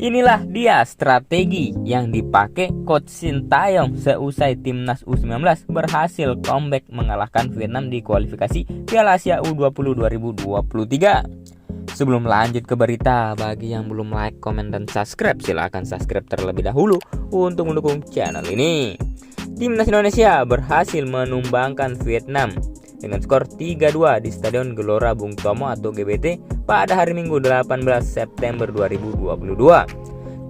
Inilah dia strategi yang dipakai Coach Sintayong seusai timnas U19 berhasil comeback mengalahkan Vietnam di kualifikasi Piala Asia U20 2023. Sebelum lanjut ke berita, bagi yang belum like, komen, dan subscribe, silahkan subscribe terlebih dahulu untuk mendukung channel ini. Timnas Indonesia berhasil menumbangkan Vietnam dengan skor 3-2 di Stadion Gelora Bung Tomo atau GBT pada hari Minggu 18 September 2022.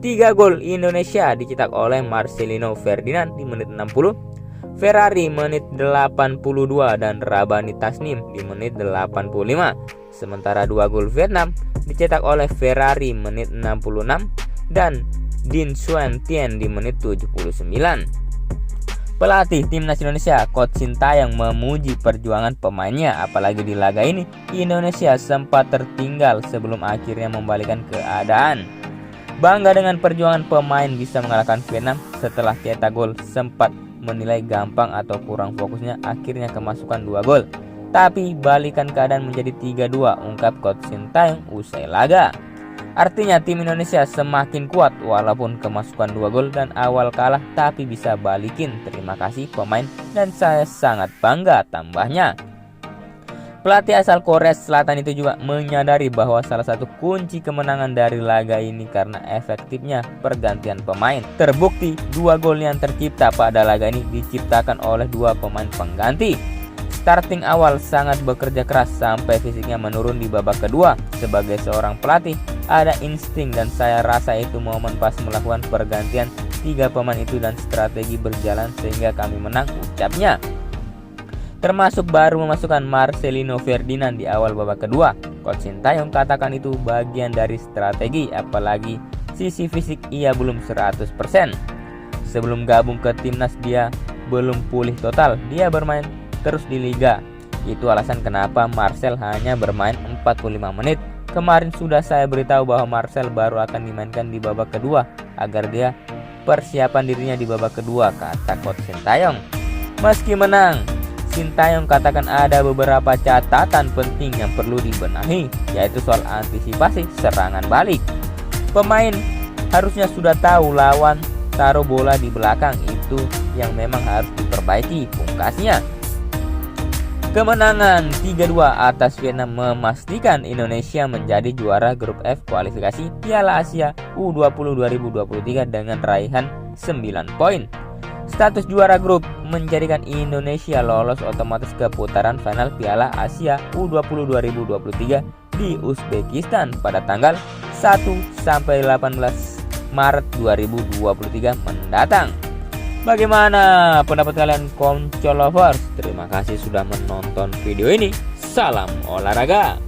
3 gol Indonesia dicetak oleh Marcelino Ferdinand di menit 60, Ferrari menit 82 dan Rabani Tasnim di menit 85. Sementara 2 gol Vietnam dicetak oleh Ferrari menit 66 dan Dinh Xuyen Tien di menit 79. Pelatih timnas Indonesia Coach Sintayong memuji perjuangan pemainnya, apalagi di laga ini Indonesia sempat tertinggal sebelum akhirnya membalikan keadaan. Bangga dengan perjuangan pemain bisa mengalahkan Vietnam setelah cetak gol, sempat menilai gampang atau kurang fokusnya akhirnya kemasukan 2 gol. Tapi balikan keadaan menjadi 3-2, ungkap Coach Sintayong usai laga. Artinya tim Indonesia semakin kuat walaupun kemasukan 2 gol dan awal kalah, tapi bisa balikin. Terima kasih pemain dan saya sangat bangga, tambahnya. Pelatih asal Korea Selatan itu juga menyadari bahwa salah satu kunci kemenangan dari laga ini karena efektifnya pergantian pemain. Terbukti 2 gol yang tercipta pada laga ini diciptakan oleh 2 pemain pengganti. Starting awal sangat bekerja keras sampai fisiknya menurun di babak kedua. Sebagai seorang pelatih, ada insting dan saya rasa itu momen pas melakukan pergantian 3 pemain itu dan strategi berjalan sehingga kami menang, ucapnya. Termasuk baru memasukkan Marcelino Ferdinand di awal babak kedua. Coach Sintayong katakan itu bagian dari strategi, apalagi sisi fisik ia belum 100%. Sebelum gabung ke timnas dia belum pulih total, dia bermain terus di liga. Itu alasan kenapa Marcel hanya bermain 45 menit. Kemarin sudah saya beritahu bahwa Marcel baru akan dimainkan di babak kedua agar dia persiapan dirinya di babak kedua, kata Coach Sintayong. Meski menang, Sintayong katakan ada beberapa catatan penting yang perlu dibenahi, yaitu soal antisipasi serangan balik. Pemain harusnya sudah tahu lawan taruh bola di belakang, itu yang memang harus diperbaiki, pungkasnya. Kemenangan 3-2 atas Vietnam memastikan Indonesia menjadi juara grup F kualifikasi Piala Asia U20 2023 dengan raihan 9 poin. Status juara grup menjadikan Indonesia lolos otomatis ke putaran final Piala Asia U20 2023 di Uzbekistan pada tanggal 1 sampai 18 Maret 2023 mendatang. Bagaimana pendapat kalian Konco Lovers? Terima kasih sudah menonton video ini. Salam olahraga.